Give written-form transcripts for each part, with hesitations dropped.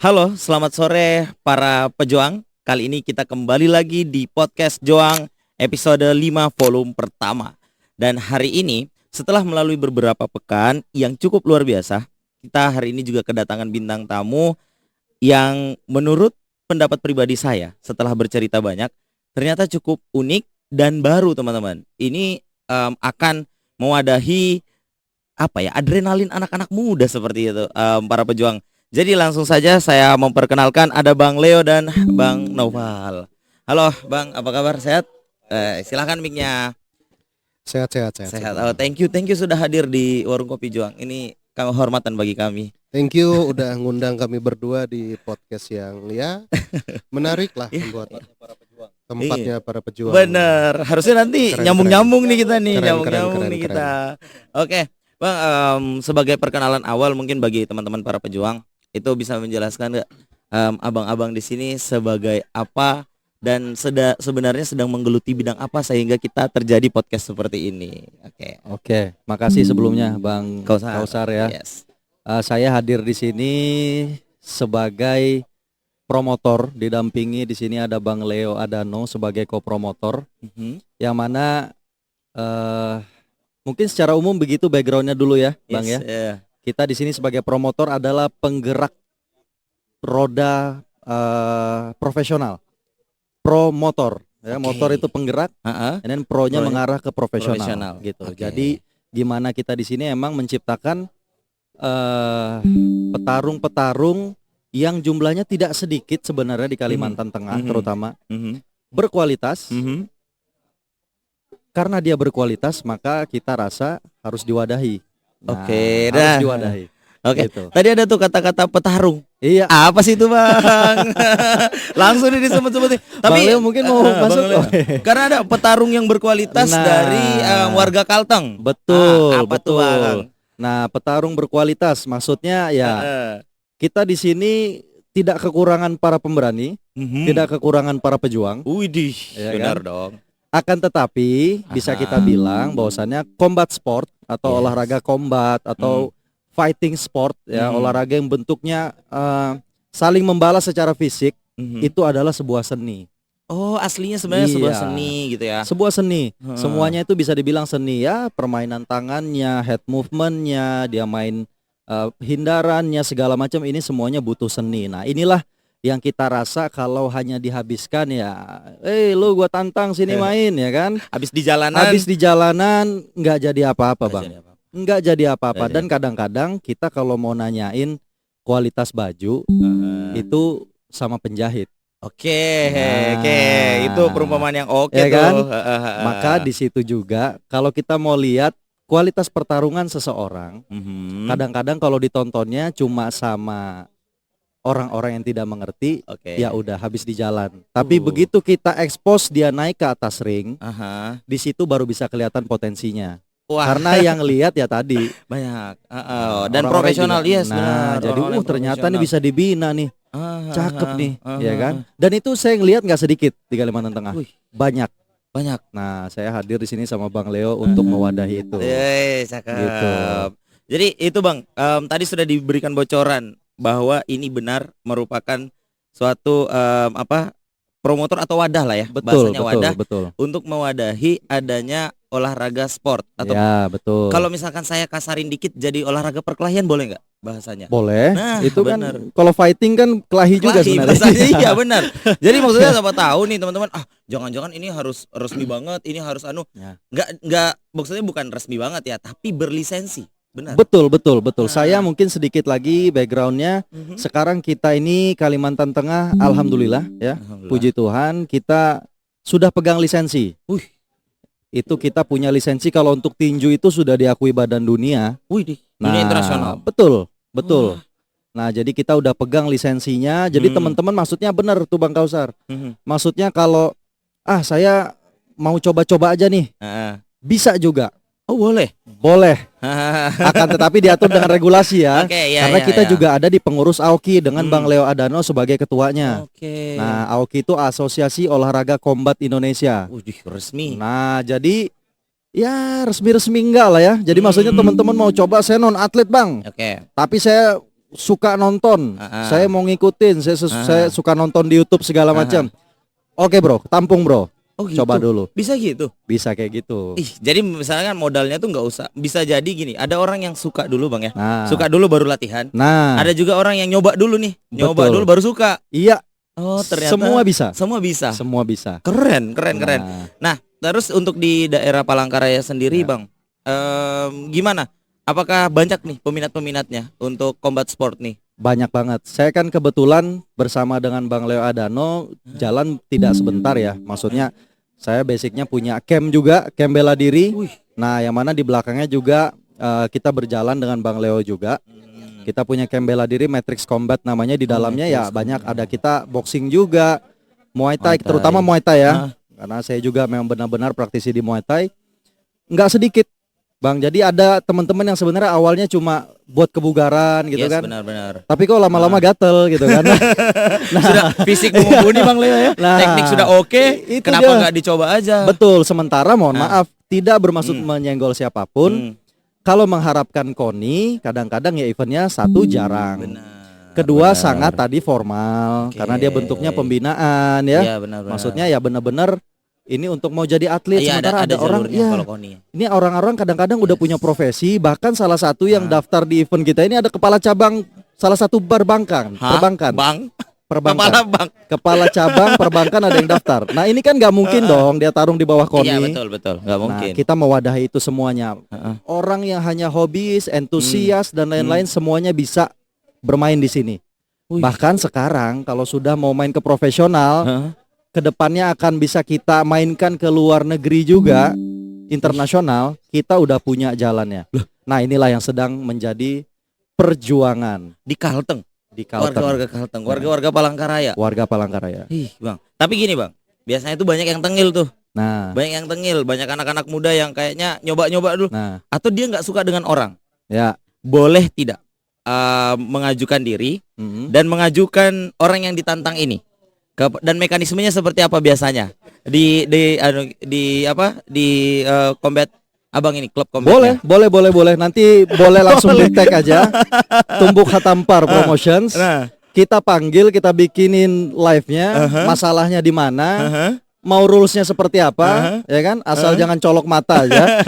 Halo, selamat sore para pejuang. Kali ini kita kembali lagi di podcast Joang episode 5 volume pertama. Dan hari ini setelah melalui beberapa pekan yang cukup luar biasa, kita hari ini juga kedatangan bintang tamu yang menurut pendapat pribadi saya setelah bercerita banyak ternyata cukup unik dan baru teman-teman. Ini akan mewadahi adrenalin anak-anak muda seperti itu para pejuang. Jadi langsung saja saya memperkenalkan ada Bang Leo dan Bang Noval. Halo Bang, apa kabar? Sehat? Silahkan mic-nya. Sehat. Sehat. Oh, thank you sudah hadir di Warung Kopi Juang. Ini kehormatan bagi kami. Thank you udah ngundang kami berdua di podcast yang menarik lah buat tempatnya para pejuang. Bener, harusnya nanti Keren, nyambung-nyambung nih kita nih, Keren, nyambung-nyambung nih keren. kita. Oke, Bang, sebagai perkenalan awal mungkin bagi teman-teman para pejuang itu bisa menjelaskan nggak abang-abang di sini sebagai apa dan sebenarnya sedang menggeluti bidang apa sehingga kita terjadi podcast seperti ini. Oke, makasih sebelumnya Bang Kausar ya. Yes. Saya hadir di sini sebagai promotor, didampingi di sini ada Bang Leo Adano sebagai kopromotor, yang mana mungkin secara umum begitu backgroundnya dulu ya, Bang ya. Yeah. Kita di sini sebagai promotor adalah penggerak roda profesional, promotor. Ya, motor itu penggerak, dan pro-nya mengarah ke profesional gitu. Jadi gimana kita di sini emang menciptakan petarung-petarung yang jumlahnya tidak sedikit sebenarnya di Kalimantan Tengah terutama berkualitas. Karena dia berkualitas maka kita rasa harus diwadahi. Harus diwadahi. Gitu. Tadi ada tuh kata-kata petarung. Iya. Apa sih itu Bang? Langsung disebut-sebutin. Tapi Bang Leo mungkin mau masuk. Karena ada petarung yang berkualitas dari warga Kalteng. Betul. Apa tuh Bang? Nah, petarung berkualitas maksudnya ya kita di sini tidak kekurangan para pemberani, tidak kekurangan para pejuang. Widih, ya benar kan? dong. Akan tetapi bisa kita bilang bahwasannya combat sport atau olahraga combat atau fighting sport ya, olahraga yang bentuknya saling membalas secara fisik, itu adalah sebuah seni. Oh, aslinya sebenarnya sebuah seni gitu ya. Sebuah seni. Semuanya itu bisa dibilang seni ya, permainan tangannya, head movementnya, dia main hindarannya segala macam, ini semuanya butuh seni. Nah, inilah yang kita rasa kalau hanya dihabiskan ya, lu gua tantang sini main ya kan. Habis di jalanan nggak jadi apa-apa Bang. Nggak jadi apa-apa. Dan kadang-kadang kita kalau mau kualitas baju itu sama penjahit. Oke, itu perumpamaan yang oke ya tuh. Kan? Maka di situ juga kalau kita mau lihat kualitas pertarungan seseorang, kadang-kadang kalau ditontonnya cuma sama orang-orang yang tidak mengerti, ya udah habis di jalan. Tapi begitu kita expose dia naik ke atas ring, di situ baru bisa kelihatan potensinya. Karena yang lihat ya tadi banyak dan profesional dia. Nah, jadi ternyata nih bisa dibina nih, cakep nih, ya kan? Dan itu saya ngelihat nggak sedikit di Kalimantan Tengah, banyak. Nah, saya hadir di sini sama Bang Leo untuk mewadahi itu. Cakep. Gitu. Jadi itu Bang, tadi sudah diberikan bocoran bahwa ini benar merupakan suatu promotor atau wadah lah ya, bahasanya wadah untuk mewadahi adanya olahraga sport atau betul. Kalau misalkan saya kasarin dikit jadi olahraga perkelahian boleh nggak bahasanya? Boleh. Nah, itu bener. Kan kalau fighting kan kelahi juga sebenarnya. Iya benar. Jadi maksudnya siapa tahu nih teman-teman, jangan-jangan ini harus resmi banget, ini harus nggak maksudnya bukan resmi banget ya, tapi berlisensi. Benar. Betul. Saya mungkin sedikit lagi backgroundnya. Sekarang kita ini Kalimantan Tengah, alhamdulillah ya, puji Tuhan kita sudah pegang lisensi. Itu kita punya lisensi kalau untuk tinju itu sudah diakui Badan Dunia. Dunia internasional. Betul. Nah, jadi kita udah pegang lisensinya. Jadi teman-teman maksudnya benar tuh Bang Kausar. Maksudnya kalau saya mau coba-coba aja nih, bisa juga. Oh boleh. Akan tetapi diatur dengan regulasi ya. Karena kita juga ada di pengurus AOKI dengan Bang Leo Adano sebagai ketuanya. Nah, AOKI itu Asosiasi Olahraga Combat Indonesia. Resmi. Nah, jadi ya resmi enggak lah ya. Jadi maksudnya teman-teman mau coba, saya non atlet Bang. Tapi saya suka nonton, saya mau ngikutin, saya suka nonton di YouTube segala macam. Oke bro, tampung bro. Oh, gitu. Coba dulu. Bisa gitu. Bisa kayak gitu. Ih, jadi misalnya kan modalnya tuh nggak usah. Bisa jadi gini, ada orang yang suka dulu bang ya. Nah. Suka dulu baru latihan. Nah. Ada juga orang yang nyoba dulu nih. Nyoba Betul. dulu baru suka. Iya. Oh, ternyata Semua bisa. Semua bisa. Semua bisa. Keren. Nah. Nah, terus untuk di daerah Palangkaraya sendiri bang, gimana? Apakah banyak nih peminatnya untuk combat sport nih? Banyak banget. Saya kan kebetulan bersama dengan Bang Leo Adano jalan tidak sebentar ya. Maksudnya saya basicnya punya camp juga, camp bela diri. Nah, yang mana di belakangnya juga kita berjalan dengan Bang Leo juga. Kita punya camp bela diri Matrix Combat namanya, di dalamnya ya banyak, ada kita boxing juga, Muay Thai, terutama Muay Thai ya. Karena saya juga memang benar-benar praktisi di Muay Thai. Nggak sedikit Bang, jadi ada teman-teman yang sebenarnya awalnya cuma buat kebugaran gitu kan. Benar-benar. Tapi kok lama-lama gatel gitu kan. Nah, sudah fisik mumpuni Bang Leo ya. Nah, teknik sudah oke, kenapa nggak dicoba aja? Betul, sementara mohon maaf, tidak bermaksud menyenggol siapapun. Kalau mengharapkan KONI, kadang-kadang ya eventnya satu jarang. Kedua sangat tadi formal, karena dia bentuknya pembinaan ya. Iya, benar. Maksudnya ya benar-benar ini untuk mau jadi atlet. Sementara ada orang ya, ini orang-orang kadang-kadang udah punya profesi. Bahkan salah satu yang daftar di event kita ini ada kepala cabang salah satu perbankan. Kepala cabang perbankan ada yang daftar. Nah ini kan nggak mungkin dong dia tarung di bawah KONI. Iya betul, nggak mungkin. Nah, kita mewadahi itu semuanya. Orang yang hanya hobis, entusias dan lain-lain semuanya bisa bermain di sini. Bahkan sekarang kalau sudah mau main ke profesional, kedepannya akan bisa kita mainkan ke luar negeri juga, internasional. Kita udah punya jalannya. Nah inilah yang sedang menjadi perjuangan di Kalteng. Warga Kalteng, warga Palangkaraya. Warga Palangkaraya. Bang. Tapi gini bang, biasanya itu banyak yang tengil tuh. Nah, banyak anak-anak muda yang kayaknya nyoba-nyoba dulu. Nah, atau dia nggak suka dengan orang. Ya, boleh tidak mengajukan diri dan mengajukan orang yang ditantang ini. Dan mekanismenya seperti apa biasanya di combat abang ini, klub combat? Boleh. Nanti boleh langsung di tag aja. Tumbuk Hatampar Promotions. Kita panggil, kita bikinin live-nya. Masalahnya di mana? Mau rulesnya seperti apa? Ya kan? Asal jangan colok mata aja.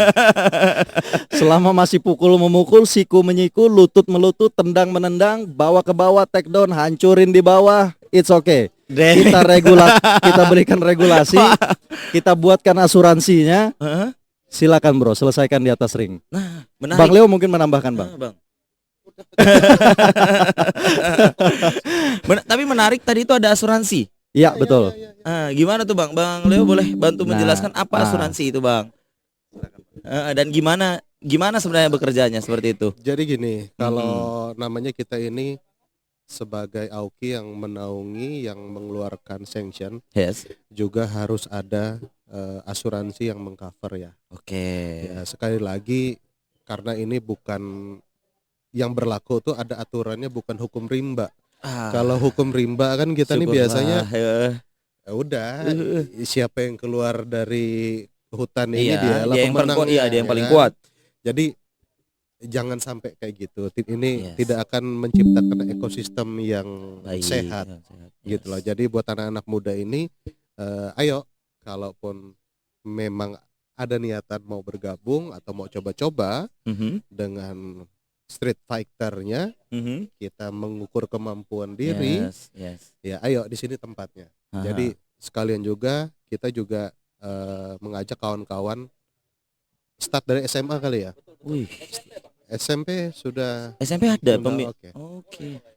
Selama masih pukul memukul, siku menyiku, lutut melutut, tendang menendang, bawa ke bawah, take down, hancurin di bawah. It's okay. Kita kita berikan regulasi, kita buatkan asuransinya. Silakan bro, selesaikan di atas ring. Nah, menarik. Bang Leo mungkin menambahkan bang. Tapi menarik tadi itu ada asuransi. Iya betul. Gimana tuh bang? Bang Leo boleh bantu menjelaskan apa asuransi itu bang? Dan gimana sebenarnya bekerjanya seperti itu? Jadi gini, kalau namanya kita ini sebagai AUKI yang menaungi, yang mengeluarkan sanction, juga harus ada asuransi yang mengcover ya. Ya, sekali lagi karena ini bukan yang berlaku tuh ada aturannya, bukan hukum rimba. Kalau hukum rimba kan kita nih biasanya ya udah siapa yang keluar dari hutan ini dialah pemenangnya. Dia yang paling kuat. Jadi jangan sampai kayak gitu. Ini tidak akan menciptakan ekosistem yang sehat, gitu loh. Jadi buat anak-anak muda ini, ayo, kalaupun memang ada niatan mau bergabung atau mau coba-coba dengan street fighternya, kita mengukur kemampuan diri. Ya, ayo di sini tempatnya. Jadi sekalian juga kita juga mengajak kawan-kawan start dari SMA kali ya. SMP ada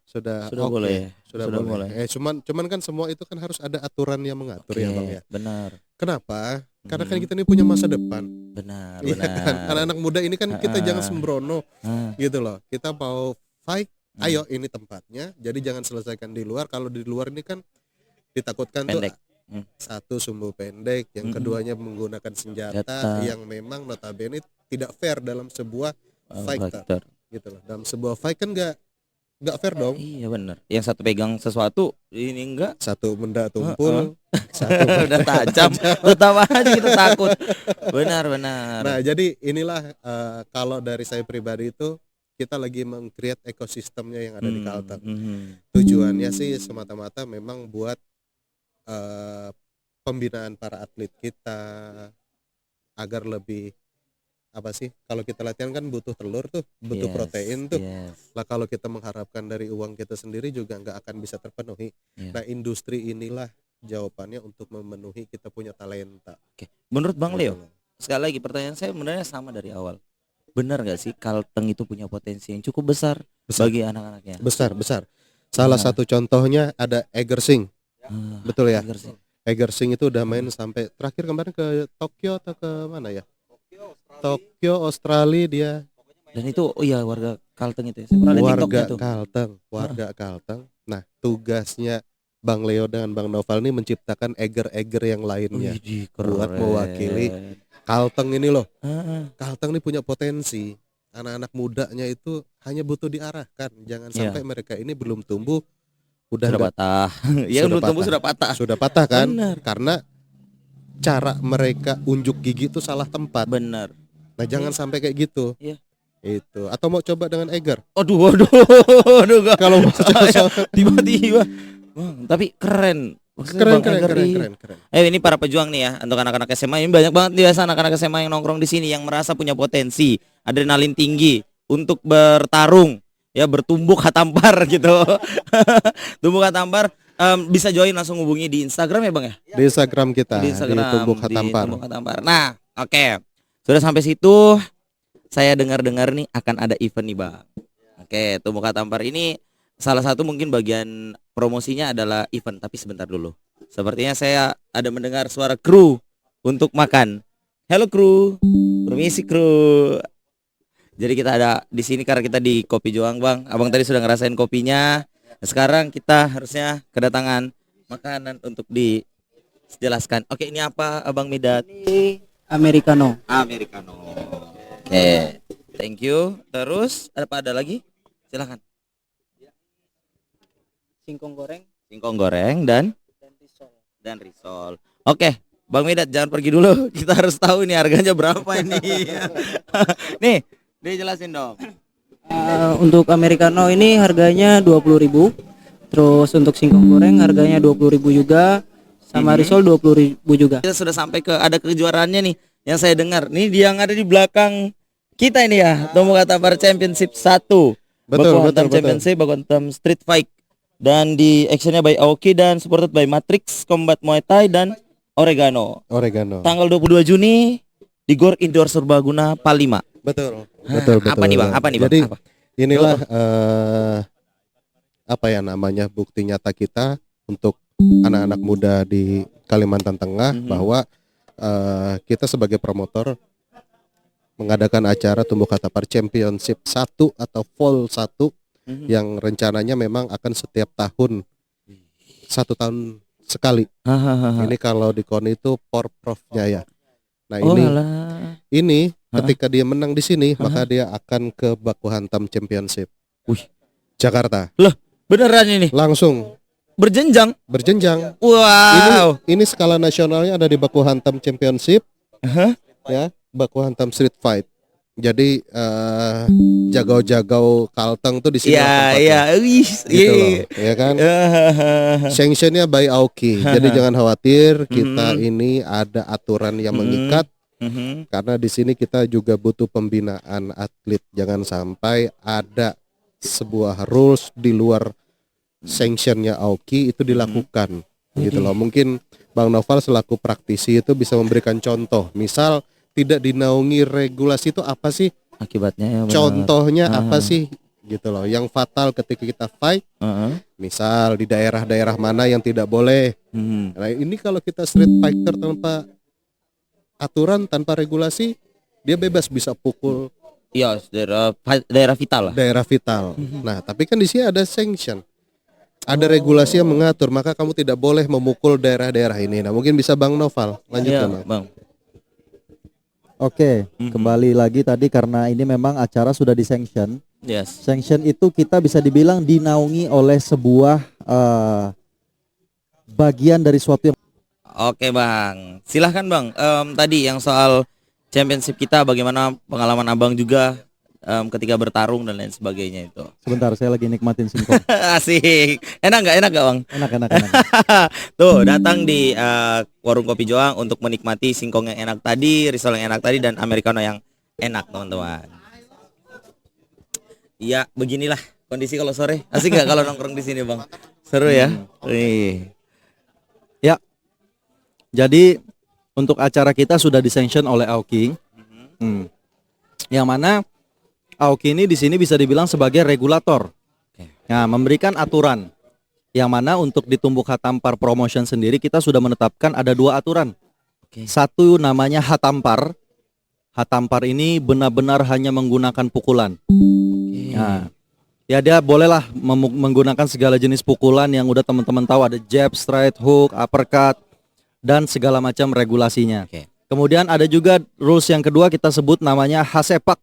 sudah boleh. Sudah boleh. Cuman kan semua itu kan harus ada aturan yang mengatur ya bang ya. Benar. Kenapa? Karena kan kita ini punya masa depan. Benar. Kan? Anak-anak muda ini kan kita jangan sembrono gitu loh. Kita mau fight, ayo ini tempatnya. Jadi jangan selesaikan di luar. Kalau di luar ini kan ditakutkan pendek. Satu sumbu pendek, yang keduanya menggunakan senjata yang memang notabene tidak fair dalam sebuah fighter gitu loh. Dalam sebuah fight kan nggak fair dong. Iya benar. Yang satu pegang sesuatu, ini enggak. Satu benda tumpul, satu udah tajam. Utama aja kita takut. Benar. Nah jadi inilah kalau dari saya pribadi itu kita lagi meng-create ekosistemnya yang ada di Kalteng. Tujuannya sih semata-mata memang buat pembinaan para atlet kita agar lebih apa sih, kalau kita latihan kan butuh telur tuh, butuh protein tuh. Lah kalau kita mengharapkan dari uang kita sendiri juga nggak akan bisa terpenuhi. Nah industri inilah jawabannya untuk memenuhi kita punya talenta. Oke. Menurut Bang Leo, sekali lagi pertanyaan saya sebenarnya sama dari awal. Benar nggak sih Kalteng itu punya potensi yang cukup besar bagi anak-anaknya? Besar. Salah satu contohnya ada Egersing. Betul ya? Egersing itu udah main sampai terakhir kemarin ke Tokyo atau ke mana ya? Tokyo, Australia dia. Dan itu warga Kalteng itu ya. Saya pernah lihat Warga TikToknya tuh. Kalteng. Nah, tugasnya Bang Leo dengan Bang Noval ini menciptakan eger-eger yang lainnya. Widih, buat keren. mewakili Kalteng ini loh. Kalteng ini punya potensi. Anak-anak mudanya itu hanya butuh diarahkan. Jangan sampai mereka ini belum tumbuh udah sudah patah. Ya belum tumbuh sudah patah. Sudah patah kan? Bener. Karena cara mereka unjuk gigi itu salah tempat. Benar. Nah, jangan sampai kayak gitu. Iya. Itu. Atau mau coba dengan Eger? Aduh, Kalau mau tiba-tiba. Bang, tapi keren. Maksudnya keren. Ini para pejuang nih ya, untuk anak-anak SMA ini banyak banget biasa anak-anak SMA yang nongkrong di sini yang merasa punya potensi, adrenalin tinggi untuk bertarung, ya bertumbuk hatampar gitu. Tumbuk hatampar, bisa join langsung hubungi di Instagram ya Bang ya? Di Instagram kita, Di Instagram, di Tumbuk Hatampar. Tumbuk Hatampar. Nah, oke. Sudah sampai situ, saya dengar-dengar nih akan ada event nih Bang. Oke, Tumbuk Hatampar ini salah satu mungkin bagian promosinya adalah event, tapi sebentar dulu. Sepertinya saya ada mendengar suara kru untuk makan. Halo kru, permisi kru. Jadi kita ada di sini karena kita di Kopi Joang Bang. Abang tadi sudah ngerasain kopinya. Nah, sekarang kita harusnya kedatangan makanan untuk dijelaskan. Oke, ini apa Abang Midat? Ini Americano. Oke, thank you. Terus ada lagi? Silakan. Singkong goreng dan risol. Oke, Bang Midat jangan pergi dulu. Kita harus tahu ini harganya berapa ini. Nih, dijelasin dong. Untuk Americano ini harganya 20.000. Terus untuk singkong goreng harganya 20.000 juga. Sama risol 20.000 juga. Kita sudah sampai ada kejuaraannya nih yang saya dengar. Nih dia yang ada di belakang kita ini ya, Tumbuk Hatampar Championship 1. Betul. Championship Baku Hantam Street Fight. Dan di actionnya by Aoki dan supported by Matrix Combat Muay Thai dan Oregano. Tanggal 22 Juni di Gor Indoor Serbaguna Palima. Betul. Apa nih Bang? Jadi Apa? inilah apa ya namanya, bukti nyata kita untuk anak-anak muda di Kalimantan Tengah bahwa kita sebagai promotor mengadakan acara Tumbuk Hatampar Championship 1 atau Vol 1 yang rencananya memang akan setiap tahun, 1 tahun sekali. Ini kalau di KONI itu porprofnya ya. Nah ini ketika dia menang di sini maka dia akan ke Baku Hantam Championship. Jakarta. Loh, beneran ini? Langsung Berjenjang. Wow. Ini skala nasionalnya ada di Baku Hantam Championship. Ya, Baku Hantam Street Fight. Jadi jagau-jagau Kalteng tuh di sini. Gitu loh, ya kan? Sanctionnya by Aoki. Jadi jangan khawatir, kita ini ada aturan yang mengikat. Karena di sini kita juga butuh pembinaan atlet. Jangan sampai ada sebuah rules di luar sanctionnya Aoki itu dilakukan. Gitu loh. Mungkin Bang Noval selaku praktisi itu bisa memberikan contoh. Misal tidak dinaungi regulasi itu apa sih akibatnya ya, contohnya apa sih gitu loh yang fatal ketika kita fight. Misal di daerah-daerah mana yang tidak boleh. Nah ini kalau kita street fighter tanpa aturan, tanpa regulasi, dia bebas bisa pukul. Iya, daerah vital lah. Daerah vital. Nah tapi kan di sini ada sanction, ada regulasi yang mengatur, maka kamu tidak boleh memukul daerah-daerah ini. Nah mungkin bisa Bang Noval lanjutkan. Bang. Oke, kembali lagi tadi karena ini memang acara sudah disanction. Yes. Sanction itu kita bisa dibilang dinaungi oleh sebuah bagian dari suatu yang. Oke Bang, silahkan Bang. Tadi yang soal championship kita, bagaimana pengalaman Abang juga ketika bertarung dan lain sebagainya itu. Sebentar, saya lagi nikmatin singkong. Asik. Enak nggak Bang? Enak. Tuh datang di warung kopi Joang untuk menikmati singkong yang enak tadi, risol yang enak tadi, dan americano yang enak teman-teman. Iya, beginilah kondisi kalau sore. Asik nggak kalau nongkrong di sini Bang? Seru ya. Ya. Jadi untuk acara kita sudah disanction oleh Aoki. Yang mana Aoki ini di sini bisa dibilang sebagai regulator. Nah, memberikan aturan. Yang mana untuk di Tumbuk Hatampar Promotion sendiri kita sudah menetapkan ada 2 aturan. Satu namanya Hatampar. Hatampar ini benar-benar hanya menggunakan pukulan. Nah, ya dia bolehlah menggunakan segala jenis pukulan yang udah teman-teman tahu, ada jab, straight, hook, uppercut, dan segala macam regulasinya. Kemudian ada juga rules yang kedua kita sebut namanya Hasepak.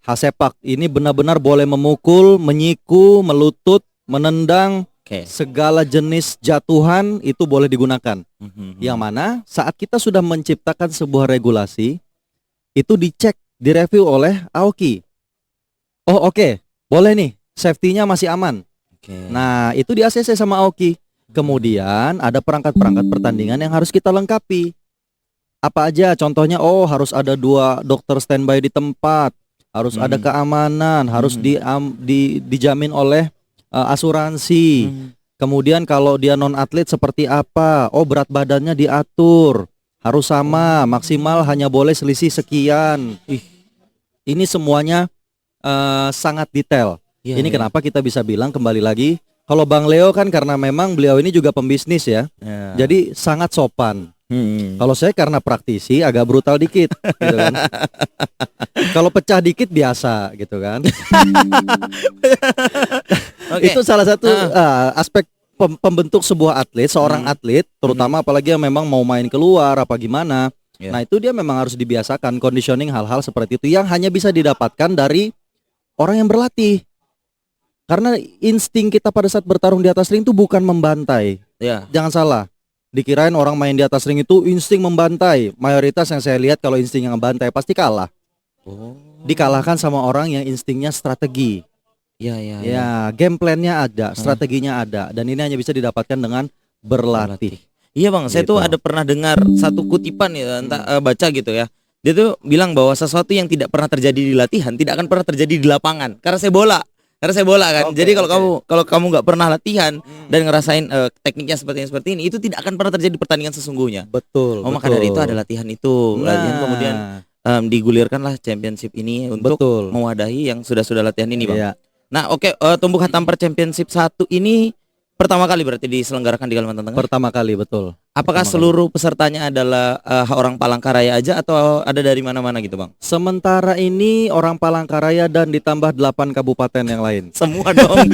Hasepak ini benar-benar boleh memukul, menyiku, melutut, menendang, segala jenis jatuhan itu boleh digunakan. Yang mana saat kita sudah menciptakan sebuah regulasi, itu dicek, direview oleh Aoki. Oh oke, boleh nih, safety-nya masih aman. Nah itu di ACC sama Aoki. Kemudian ada perangkat-perangkat pertandingan yang harus kita lengkapi. Apa aja contohnya? Oh harus ada 2 dokter standby di tempat, harus ada keamanan, harus dijamin oleh asuransi. Kemudian kalau dia non atlet seperti apa? Oh berat badannya diatur, harus sama, maksimal hanya boleh selisih sekian. Ini semuanya sangat detail. Ini kenapa kita bisa bilang kembali lagi, kalau Bang Leo kan karena memang beliau ini juga pembisnis ya. Jadi sangat sopan. Kalau saya karena praktisi agak brutal dikit gitu kan. Kalau pecah dikit biasa gitu kan. Itu salah satu aspek pembentuk sebuah atlet, seorang atlet, terutama apalagi yang memang mau main keluar apa gimana. Nah itu dia memang harus dibiasakan conditioning hal-hal seperti itu yang hanya bisa didapatkan dari orang yang berlatih. Karena insting kita pada saat bertarung di atas ring itu bukan membantai. Jangan salah. Dikirain orang main di atas ring itu insting membantai. Mayoritas yang saya lihat kalau insting yang membantai pasti kalah. Dikalahkan sama orang yang instingnya strategi. Ya, game plan-nya ada, strateginya ada, dan ini hanya bisa didapatkan dengan berlatih. Iya Bang, saya tuh ada pernah dengar satu kutipan ya, entah baca gitu ya. Dia tuh bilang bahwa sesuatu yang tidak pernah terjadi di latihan tidak akan pernah terjadi di lapangan. Karena saya bola kan. Jadi kalau kamu nggak pernah latihan dan ngerasain tekniknya seperti ini, itu tidak akan pernah terjadi di pertandingan sesungguhnya. Betul. Maka dari itu ada latihan itu. Latihan kemudian digulirkanlah championship ini untuk mewadahi yang sudah latihan ini Bang. Nah Tumbuk Hatampar Championship 1 ini pertama kali berarti diselenggarakan di Kalimantan Tengah? Pertama kali, betul. Apakah seluruh pesertanya adalah orang Palangkaraya aja atau ada dari mana-mana gitu Bang? Sementara ini orang Palangkaraya dan ditambah 8 kabupaten yang lain. Semua dong.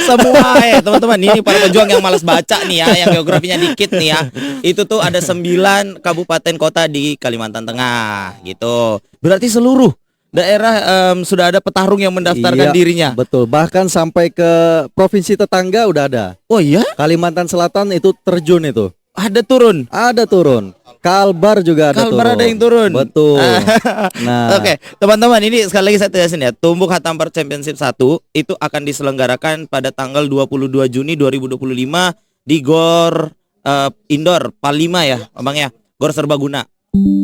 Semua ya teman-teman. Ini para pejuang yang malas baca nih ya, yang geografinya dikit nih ya. Itu tuh ada 9 kabupaten kota di Kalimantan Tengah gitu. Berarti seluruh daerah sudah ada petarung yang mendaftarkan dirinya. Betul. Bahkan sampai ke provinsi tetangga udah ada. Oh iya? Kalimantan Selatan itu terjun itu. Ada turun. Kalbar juga ada turun. Kalbar ada yang turun. Betul. Nah, Oke, teman-teman, ini sekali lagi saya tegasin ya. Tumbuk Hatampar Championship 1 itu akan diselenggarakan pada tanggal 22 Juni 2025 di Gor Indoor Palima ya, Bang ya. Gor Serbaguna.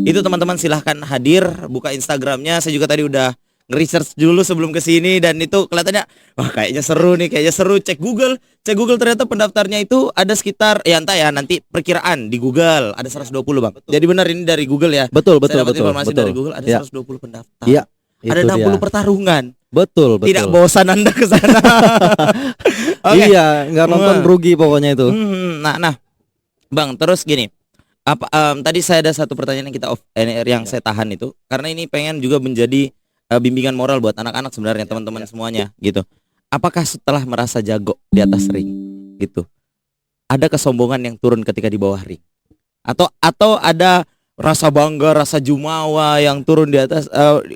Itu teman-teman silahkan hadir, buka Instagramnya. Saya juga tadi udah nge-research dulu sebelum kesini, dan itu kelihatannya wah kayaknya seru nih, Cek Google ternyata pendaftarnya itu ada sekitar entah ya, nanti perkiraan di Google ada 120 Bang. Jadi benar ini dari Google ya. Betul. Informasi dari Google ada 120 pendaftar. Iya. Ada 60 pertarungan. Betul. Tidak bosan Anda ke sana. Iya, nggak nonton rugi pokoknya itu. Nah, Bang, terus gini. Tadi saya ada satu pertanyaan yang kita yang saya tahan itu karena ini pengen juga menjadi bimbingan moral buat anak-anak sebenarnya teman-teman semuanya gitu. Apakah setelah merasa jago di atas ring gitu, ada kesombongan yang turun ketika di bawah ring? Atau ada rasa bangga, rasa jumawa yang turun di atas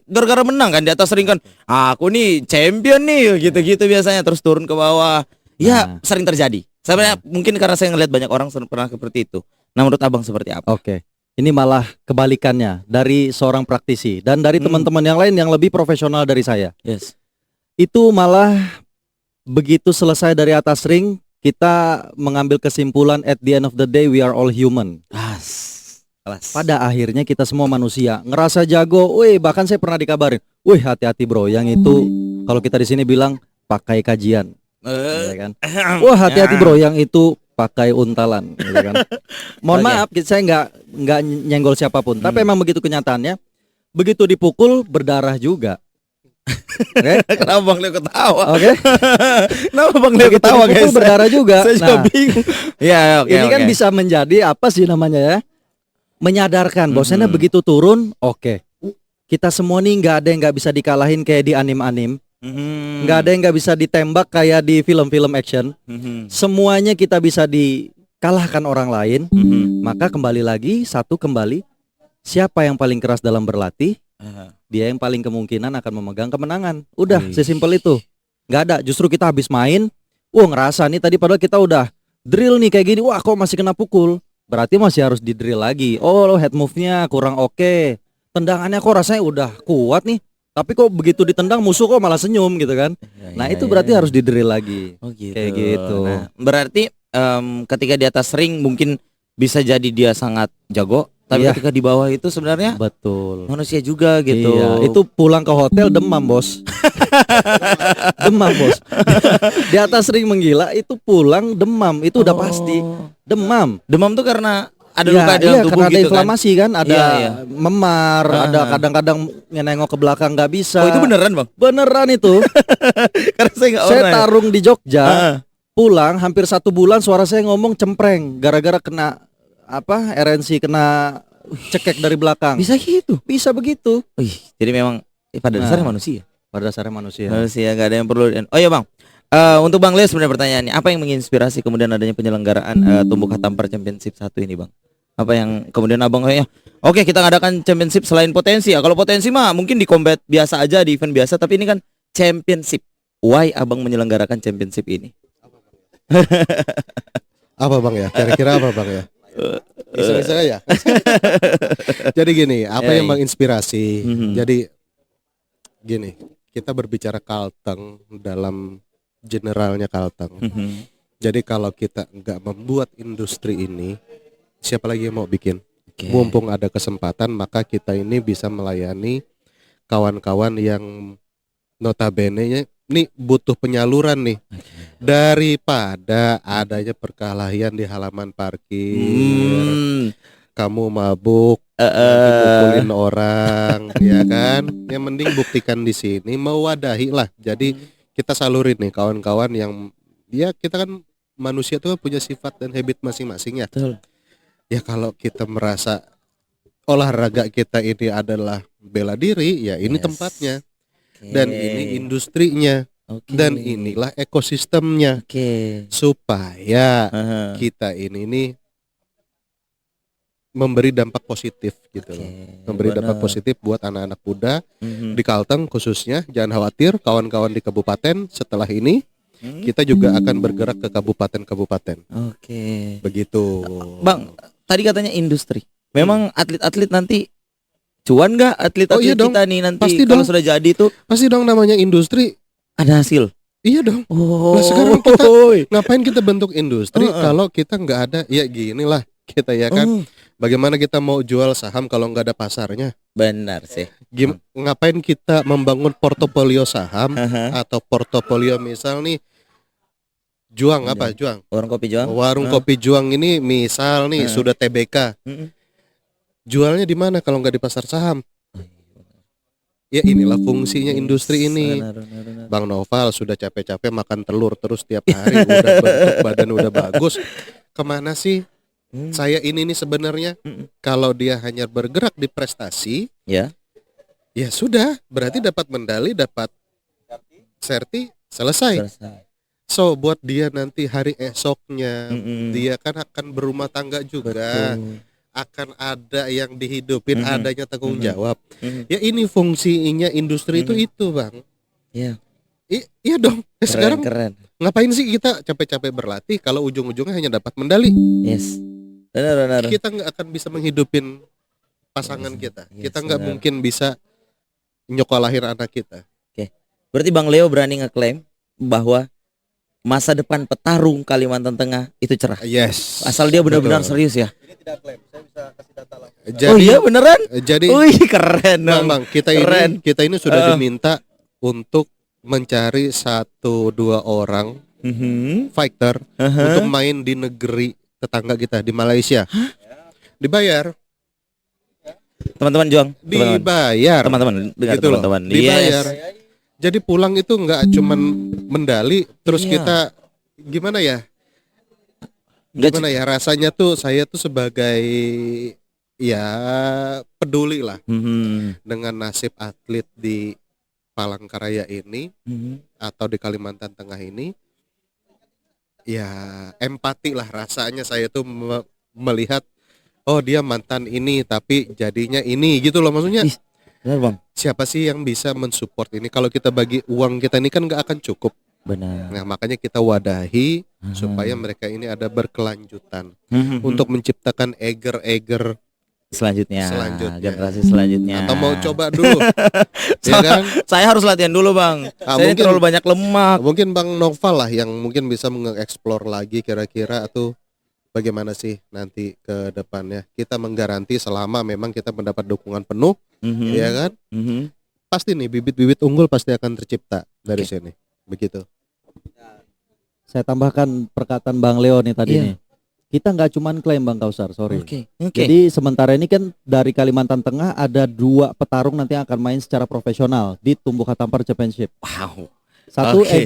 gara-gara menang kan di atas ring kan? Aku nih champion nih gitu-gitu biasanya, terus turun ke bawah. Ya, sering terjadi. Sebenarnya mungkin karena saya ngelihat banyak orang pernah seperti itu. Nah, menurut Abang seperti apa? Oke. Ini malah kebalikannya dari seorang praktisi dan dari teman-teman yang lain yang lebih profesional dari saya. Yes. Itu malah begitu selesai dari atas ring, kita mengambil kesimpulan at the end of the day we are all human. Kelas. Pada akhirnya kita semua manusia. Ngerasa jago, wih bahkan saya pernah dikabarin, wih hati-hati bro, yang itu kalau kita di sini bilang pakai kajian. Ya kan? Wah hati-hati bro, yang itu pakai untalan, gitu kan. Mohon maaf, saya nggak nyenggol siapapun, tapi emang begitu kenyataannya. Begitu dipukul berdarah juga. Okay? Kenapa Bang Leo ketawa? Oke. Kenapa Bang Leo ketawa guys? Berdarah juga. Saya juga bingung. Ya, oke. Ini kan bisa menjadi apa sih namanya ya? Menyadarkan bahwasanya begitu turun, oke. Kita semua nih nggak ada yang nggak bisa dikalahin kayak di anim-anim. Nggak ada yang nggak bisa ditembak kayak di film-film action. Semuanya kita bisa dikalahkan orang lain. Maka kembali lagi siapa yang paling keras dalam berlatih, dia yang paling kemungkinan akan memegang kemenangan. Udah sesimpel itu. Nggak ada. Justru kita habis main, ngerasa nih tadi padahal kita udah drill nih kayak gini, wah kok masih kena pukul. Berarti masih harus di drill lagi. Head move-nya kurang oke. Tendangannya kok rasanya udah kuat nih. Tapi kok begitu ditendang musuh kok malah senyum gitu kan. Nah itu berarti harus di-drill lagi. Gitu. Kayak gitu. Nah, berarti ketika di atas ring mungkin bisa jadi dia sangat jago, tapi ketika di bawah itu sebenarnya betul manusia juga gitu. Iya, itu pulang ke hotel demam bos. Demam bos. Di atas ring menggila itu pulang demam, itu udah pasti. Demam tuh karena ada luka dalam tubuh karena ada gitu inflamasi kan, ada memar, ada kadang-kadang nengok ke belakang nggak bisa. Oh itu beneran Bang? Beneran itu. Karena saya tarung di Jogja, pulang hampir 1 bulan suara saya ngomong cempreng gara-gara kena RNC, kena cekek dari belakang. Bisa gitu? Bisa begitu. Jadi memang pada dasarnya manusia. Pada dasarnya manusia. Manusia nggak ada yang perlu. Oh ya Bang. Untuk Bang Leo sebenarnya pertanyaannya, apa yang menginspirasi kemudian adanya penyelenggaraan Tumbuka Tampar Championship 1 ini Bang? Apa yang kemudian abang kayaknya oke kita ngadakan championship selain potensi ya. Kalau potensi mah mungkin di combat biasa aja, di event biasa, tapi ini kan championship. Why abang menyelenggarakan championship ini? Apa Bang ya? Kira-kira apa Bang ya? Iseng-iseng aja. Jadi gini, apa yang menginspirasi? Jadi gini, kita berbicara Kalteng dalam generalnya Kalteng. Jadi kalau kita nggak membuat industri ini, siapa lagi yang mau bikin? Mumpung ada kesempatan, maka kita ini bisa melayani kawan-kawan yang notabene ini butuh penyaluran nih. Daripada adanya perkelahian di halaman parkir, kamu mabuk, mukulin orang, ya kan? Yang mending buktikan di sini, mewadahi lah. Jadi kita salurin nih kawan-kawan yang kita kan manusia tuh punya sifat dan habit masing-masing ya. Betul. Ya kalau kita merasa olahraga kita ini adalah bela diri, ya ini tempatnya. Dan ini industrinya. Dan inilah ekosistemnya. Supaya kita ini nih memberi dampak positif gitu loh. Memberi dampak positif buat anak-anak muda di Kalteng khususnya. Jangan khawatir kawan-kawan di kabupaten, setelah ini kita juga akan bergerak ke kabupaten-kabupaten. Begitu. Bang, tadi katanya industri. Memang atlet-atlet nanti cuan nggak atlet-atlet kita nih nanti pasti kalau dong. sudah jadi tuh? Pasti dong, namanya industri. Ada hasil. Iya dong. Nah sekarang kita ngapain kita bentuk industri kalau kita nggak ada? Ya gini lah kita ya kan. Bagaimana kita mau jual saham kalau nggak ada pasarnya? Benar sih. Ngapain kita membangun portofolio saham atau portofolio misal nih Juang apa Juang? Warung kopi Juang. Warung kopi Juang ini misal nih sudah TBK. Jualnya di mana kalau nggak di pasar saham? Ya inilah fungsinya industri ini. Benar. Bang Noval sudah capek-capek makan telur terus tiap hari, udah bentuk badan udah bagus. Kemana sih saya ini nih sebenarnya? Kalau dia hanya bergerak di prestasi, ya sudah, berarti dapat medali, dapat serti, selesai. So buat dia nanti hari esoknya dia kan akan berumah tangga juga. Akan ada yang dihidupin, adanya tanggung jawab. Ya ini fungsinya industri itu Bang. Iya. Iya dong. Sekarang keren. Ngapain sih kita capek-capek berlatih kalau ujung-ujungnya hanya dapat medali? Yes. Benar. kita nggak akan bisa menghidupin pasangan kita. Kita nggak mungkin bisa nyokolahin anak kita. Oke. Berarti Bang Leo berani ngeklaim bahwa masa depan petarung Kalimantan Tengah itu cerah. Yes. Asal dia benar-benar Betul. serius ya. Ini tidak klaim, saya bisa kasih data langsung. Jadi, Oh iya beneran? Jadi Wih keren dong. Bang, kita ini sudah diminta untuk mencari 1-2 orang fighter untuk main di negeri tetangga kita di Malaysia. Dibayar. Teman-teman Juang. Dibayar. Teman-teman dengar Gitu loh, teman-teman. dibayar. Yes. Jadi pulang itu nggak cuman medali, terus Iya. kita gimana ya? Nggak Gimana ya rasanya tuh saya tuh sebagai ya peduli lah dengan nasib atlet di Palangkaraya ini atau di Kalimantan Tengah ini. Ya empati lah rasanya saya tuh melihat oh dia mantan ini tapi jadinya ini gitu loh maksudnya. Benar Bang. Siapa sih yang bisa mensupport ini? Kalau kita bagi uang kita ini kan nggak akan cukup. Benar. Nah makanya kita wadahi supaya mereka ini ada berkelanjutan untuk menciptakan eger-eger selanjutnya, generasi selanjutnya. selanjutnya. Atau mau coba dulu, ya kan? Saya harus latihan dulu Bang. Saya Mungkin terlalu banyak lemak. Mungkin Bang Noval lah yang mungkin bisa mengeksplor lagi kira-kira atau bagaimana sih nanti ke depannya. Kita menggaranti selama memang kita mendapat dukungan penuh, ya kan? Pasti nih bibit-bibit unggul pasti akan tercipta dari sini. Begitu. Saya tambahkan perkataan Bang Leo nih tadi Iya. nih. Kita nggak cuman klaim Bang Kausar, sorry. Oke. Jadi sementara ini kan dari Kalimantan Tengah ada 2 petarung nanti yang akan main secara profesional di Tumbuka Tampar Championship. Wow. Satu Oke.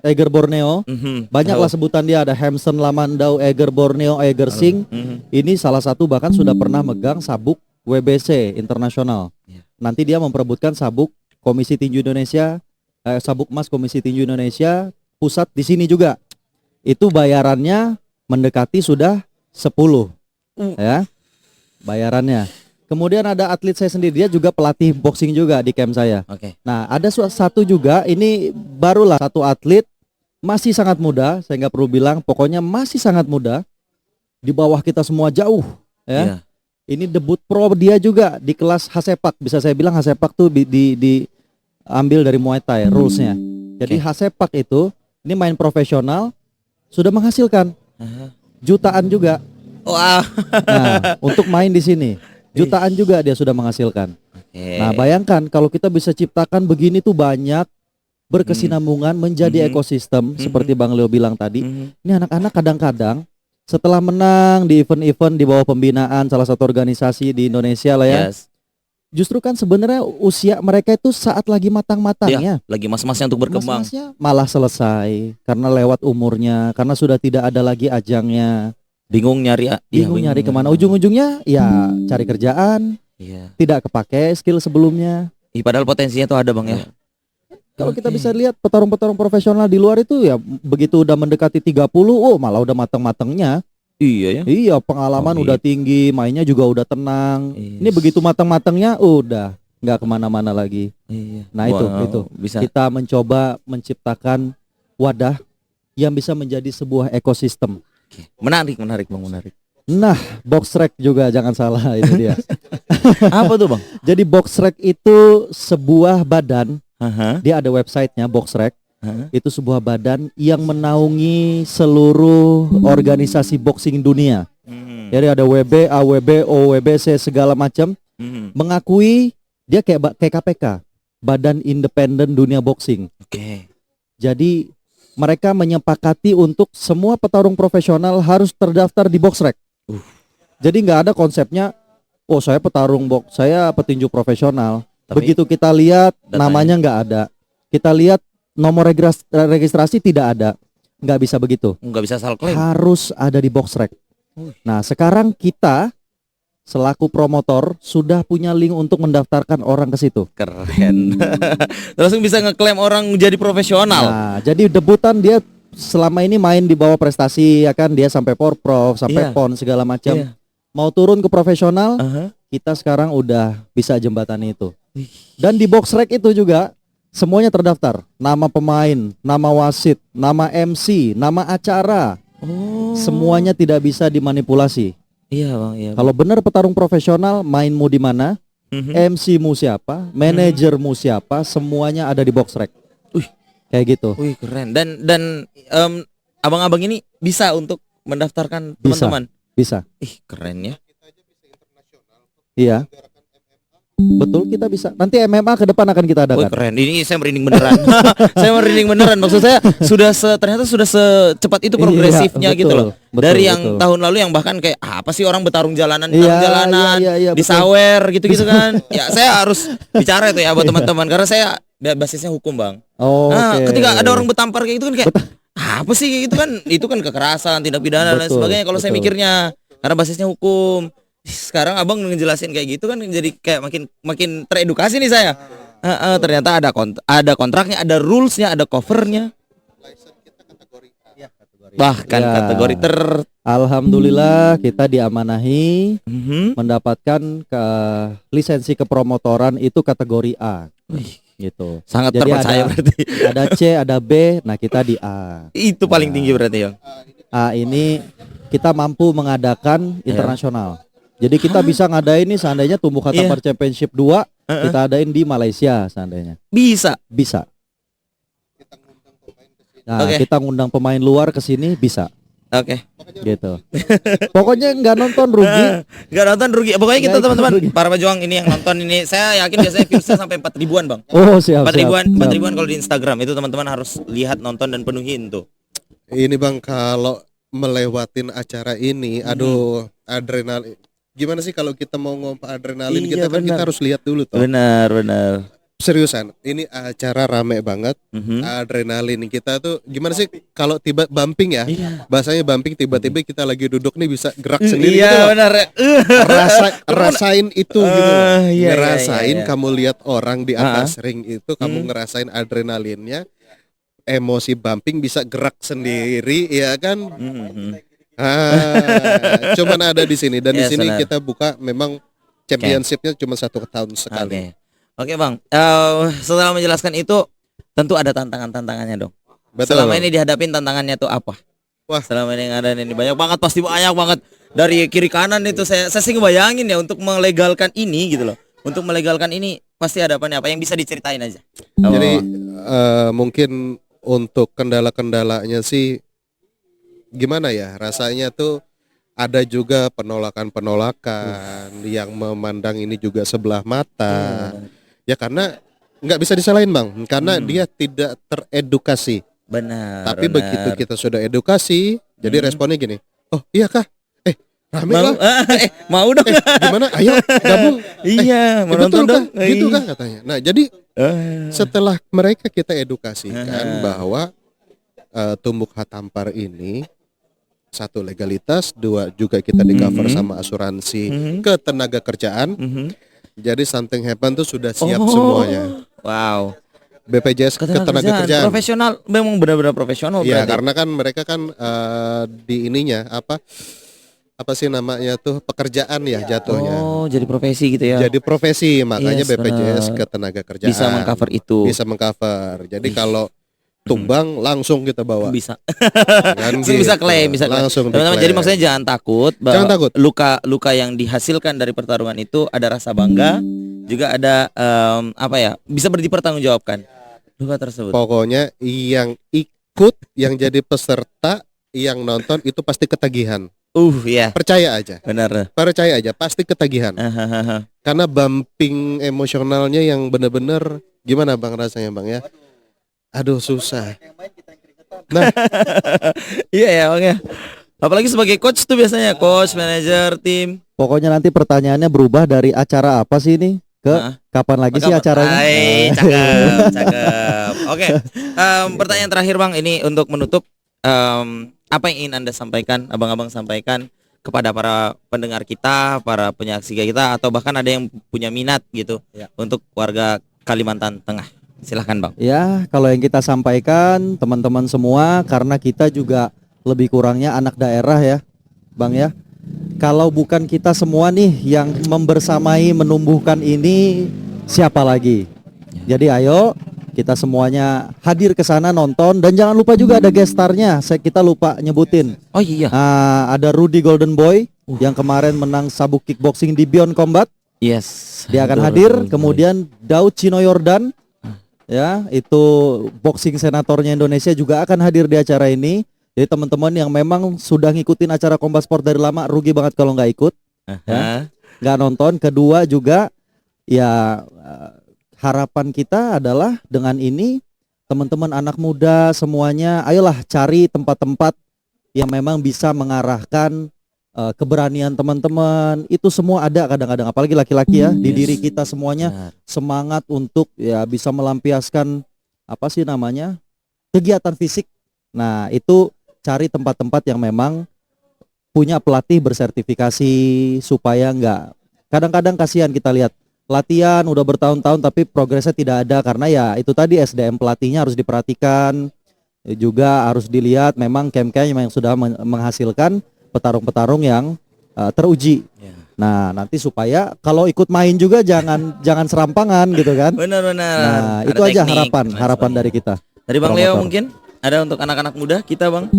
Eger Borneo. Banyaklah sebutan dia, ada Hamson Lamandau, Eger Borneo, Eger Singh. Ini salah satu bahkan sudah pernah megang sabuk WBC internasional. Iya. Nanti dia memperebutkan sabuk Komisi Tinju Indonesia, sabuk emas Komisi Tinju Indonesia pusat di sini juga. Itu bayarannya mendekati sudah 10 ya bayarannya. Kemudian ada atlet saya sendiri, dia juga pelatih boxing juga di camp saya. Oke. Nah ada satu juga, ini barulah satu atlet masih sangat muda, saya nggak perlu bilang, pokoknya masih sangat muda, di bawah kita semua jauh ya. Iya. Ini debut pro dia juga di kelas Hasepak, bisa saya bilang Hasepak tuh diambil dari Muay Thai rulesnya. Jadi Hasepak itu ini main profesional, sudah menghasilkan jutaan juga. Wah. Nah, untuk main di sini jutaan juga dia sudah menghasilkan. Nah, bayangkan kalau kita bisa ciptakan begini tuh banyak berkesinambungan menjadi ekosistem seperti Bang Leo bilang tadi. Ini anak-anak kadang-kadang setelah menang di event-event di bawah pembinaan salah satu organisasi di Indonesia lah ya. Yes. Justru kan sebenarnya usia mereka itu saat lagi matang-matangnya. Lagi mas-masnya untuk berkembang. Mas-masnya malah selesai karena lewat umurnya, karena sudah tidak ada lagi ajangnya. Bingung nyari Bingung nyari kemana, ujung-ujungnya ya cari kerjaan, Iya. tidak kepake skill sebelumnya. Padahal potensinya tuh ada Bang ya. Kalau kita bisa lihat petarung-petarung profesional di luar itu ya begitu udah mendekati 30, oh malah udah matang-matangnya. Iya ya. Iya, pengalaman Oh, udah tinggi, mainnya juga udah tenang. Yes. Ini begitu matang-matangnya udah nggak kemana-mana lagi. Iya. Nah itu bisa. kita mencoba menciptakan wadah yang bisa menjadi sebuah ekosistem. Menarik Bang, menarik. Nah, box rec juga jangan salah itu dia. Apa tuh Bang? Jadi box rec itu sebuah badan, Aha. dia ada websitenya box rec. Aha. Itu sebuah badan yang menaungi seluruh organisasi boxing dunia. Jadi ada WB, AWB, OWBC segala macam, mengakui dia kayak KPK, Badan Independen Dunia Boxing. Oke. Jadi mereka menyepakati untuk semua petarung profesional harus terdaftar di box rec. Jadi nggak ada konsepnya, oh saya petarung box, saya petinju profesional. Tapi Begitu kita lihat datanya. namanya nggak ada, kita lihat nomor registrasi tidak ada, nggak bisa begitu. Nggak bisa asal klaim. Harus ada di box rec. Nah sekarang kita selaku promotor sudah punya link untuk mendaftarkan orang ke situ. Keren. Langsung bisa ngeklaim orang jadi profesional. Nah, jadi debutan dia selama ini main di bawah prestasi ya kan, dia sampai Porprov, sampai Iya. PON segala macam. Iya. Mau turun ke profesional, Aha. kita sekarang udah bisa jembatan itu. Dan di box rec itu juga semuanya terdaftar. Nama pemain, nama wasit, nama MC, nama acara. Semuanya tidak bisa dimanipulasi. Iya bang, iya. Kalau benar petarung profesional, mainmu di mana, MC-mu siapa, manajermu siapa, semuanya ada di box rec. Kayak gitu. Wih keren. Dan abang-abang ini bisa untuk mendaftarkan Bisa. teman-teman. Bisa. Ih keren ya. Iya. Betul, kita bisa. Nanti MMA ke depan akan kita Wih adakan. keren. Ini saya merinding beneran. Saya merinding beneran. Maksud saya ternyata sudah secepat itu progresifnya Iya, gitu loh. betul, Dari yang betul. tahun lalu yang bahkan kayak apa sih orang bertarung jalanan, Iya, di betul. sawer gitu-gitu kan. Ya saya harus bicara itu ya buat teman-teman karena saya basisnya hukum bang. Oh, Nah, oke. ketika ada orang bertampar kayak gitu kan kayak apa sih kayak gitu kan? Itu kan kekerasan, tindak pidana dan Betul, sebagainya. Kalau saya betul. mikirnya karena basisnya hukum. Sekarang abang ngejelasin kayak gitu kan jadi kayak makin teredukasi nih saya. Ternyata ada kontraknya, ada rulesnya, ada covernya. Bahkan Ya. kategori Alhamdulillah kita diamanahi Mhm. mendapatkan lisensi kepromotoran itu kategori A. Gitu. sangat Jadi terpercaya berarti. Ada C, ada B, nah kita di A. Itu paling tinggi berarti ya. A ini kita mampu mengadakan internasional. Jadi kita bisa ngadain nih seandainya Tumbuh Katampar Championship 2 kita adain di Malaysia seandainya. Bisa. Bisa. Nah, Oke. kita ngundang pemain luar ke sini bisa. Oke. Gitu. Pokoknya nggak nonton rugi. Gak nonton rugi. Pokoknya kita Nggak teman-teman rugi. para pejuang ini yang nonton ini saya yakin biasanya viewsnya sampai 4 ribuan bang. Oh, siap. 4 ribuan, siap. 4 ribuan kalau di Instagram itu teman-teman harus lihat, nonton dan penuhin tuh. Ini bang, kalau melewatin acara ini, aduh, adrenalin. Gimana sih kalau kita mau ngomong adrenalin, Iya, kita benar. harus lihat dulu toh. Benar. Seriusan, ini acara rame banget. Adrenalin kita tuh gimana sih kalau tiba bumping ya? Iya. Bahasanya bumping, tiba-tiba kita lagi duduk nih bisa gerak sendiri gitu Iya loh. benar. Rasain itu gitu loh. Iya, Ngerasain iya. kamu lihat orang di atas ring itu, kamu ngerasain adrenalinnya, emosi bumping bisa gerak sendiri, ya kan? Cuman ada di sini dan di Yes, sini benar. kita buka memang championshipnya cuma 1 tahun sekali. Oke bang. Setelah menjelaskan itu tentu ada tantangannya dong. Betul. Selama ini dihadapin tantangannya tuh apa? Wah. Selama ini yang ada ini banyak banget, pasti banyak banget dari kiri kanan itu saya sih ngebayangin ya untuk melegalkan ini gitu loh. Untuk melegalkan ini pasti hadapannya apa yang bisa diceritain aja. Jadi mungkin untuk kendala-kendalanya sih gimana ya, rasanya tuh ada juga penolakan-penolakan yang memandang ini juga sebelah mata. Ya karena nggak bisa disalahin bang, karena dia tidak teredukasi. benar. Tapi benar. begitu kita sudah edukasi, jadi responnya gini, oh iya kah? Rame mau, lah. mau dong. Gimana? Ayo gabung. Iya, mau Betul nonton kah? dong. Gitu kah katanya. Nah jadi setelah mereka kita edukasikan bahwa Tumbuk Hatampar ini satu legalitas, dua juga kita di cover sama asuransi ketenaga kerjaan. Jadi something happen tuh sudah siap semuanya. Wow. BPJS ketenaga kerjaan. Profesional, memang benar-benar profesional. Ya berarti. karena kan mereka kan di ininya apa sih namanya tuh pekerjaan ya jatuhnya. Oh, jadi profesi gitu ya. Jadi profesi, makanya Yes, BPJS benar. ketenaga kerjaan Bisa mengcover itu. Bisa mengcover. Jadi kalau tumbang langsung kita bawa. Bisa. Kan Bisa gitu. klaim, bisa klaim. Langsung Teman-teman, diklaim. jadi maksudnya jangan takut bahwa Jangan takut. luka yang dihasilkan dari pertarungan itu ada rasa bangga, juga ada bisa dipertanggungjawabkan luka tersebut. Pokoknya yang ikut, yang jadi peserta, yang nonton itu pasti ketagihan. Ya, Percaya aja. benar. Percaya aja pasti ketagihan. Karena bumping emosionalnya yang bener-bener gimana bang rasanya bang ya? Aduh susah. Nah Iya ya, Bang ya. Apalagi sebagai coach tuh biasanya coach, manajer, tim. Pokoknya nanti pertanyaannya berubah dari acara apa sih ini ke kapan lagi sih acaranya? Cakep. Oke. Pertanyaan terakhir Bang, ini untuk menutup, apa yang ingin Anda sampaikan, abang-abang sampaikan kepada para pendengar kita, para penyaksi kita, atau bahkan ada yang punya minat gitu untuk warga Kalimantan Tengah. Silahkan Bang. Ya, kalau yang kita sampaikan teman-teman semua, karena kita juga lebih kurangnya anak daerah ya, Bang ya. Kalau bukan kita semua nih yang membersamai menumbuhkan ini, siapa lagi? Jadi ayo kita semuanya hadir ke sana nonton, dan jangan lupa juga ada guest starnya. Kita lupa nyebutin. Oh iya. Ada Rudy Golden Boy yang kemarin menang sabuk kickboxing di Beyond Combat. Yes. Dia akan hadir. Kemudian Daud Chino Yordan, ya, itu boxing senatornya Indonesia juga akan hadir di acara ini. Jadi teman-teman yang memang sudah ngikutin acara Kombat Sport dari lama, rugi banget kalau nggak ikut, ya, nggak nonton. Kedua juga, ya, harapan kita adalah dengan ini teman-teman anak muda semuanya, ayolah cari tempat-tempat yang memang bisa mengarahkan keberanian teman-teman. Itu semua ada kadang-kadang, apalagi laki-laki ya, di diri kita semuanya semangat untuk ya bisa melampiaskan apa sih namanya, kegiatan fisik. Nah, itu cari tempat-tempat yang memang punya pelatih bersertifikasi supaya enggak, kadang-kadang kasihan kita lihat latihan udah bertahun-tahun tapi progresnya tidak ada karena ya itu tadi SDM pelatihnya harus diperhatikan, juga harus dilihat memang camp-camp yang sudah menghasilkan petarung-petarung yang teruji. Nah, nanti supaya kalau ikut main juga jangan serampangan gitu kan. Benar-benar. Nah, itu aja harapan dari kita. Dari Bang Leo mungkin ada untuk anak-anak muda kita, Bang.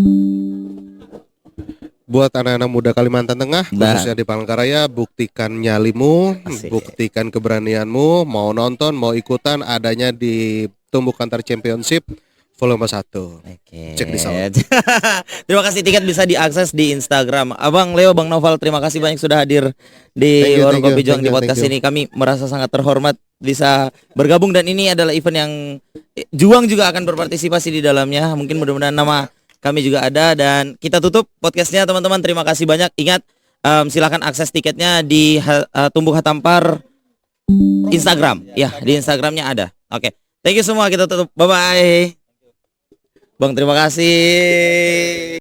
Buat anak-anak muda Kalimantan Tengah, khususnya di Palangkaraya, buktikan nyalimu, buktikan keberanianmu, mau nonton, mau ikutan, adanya di Tumbuk Kantar Championship volume 1. Cek di sana. Terima kasih, tiket bisa diakses di Instagram. Abang Leo, Bang Noval, terima kasih banyak sudah hadir di Warung Kopi Juang di podcast ini. Kami merasa sangat terhormat bisa bergabung dan ini adalah event yang Juang juga akan berpartisipasi di dalamnya. Mungkin mudah-mudahan nama kami juga ada dan kita tutup podcastnya teman-teman. Terima kasih banyak. Ingat silakan akses tiketnya di Tumbuk Hatampar Instagram. Ya, di Instagramnya ada. Oke. Thank you semua, kita tutup. Bye bye. Bang, terima kasih.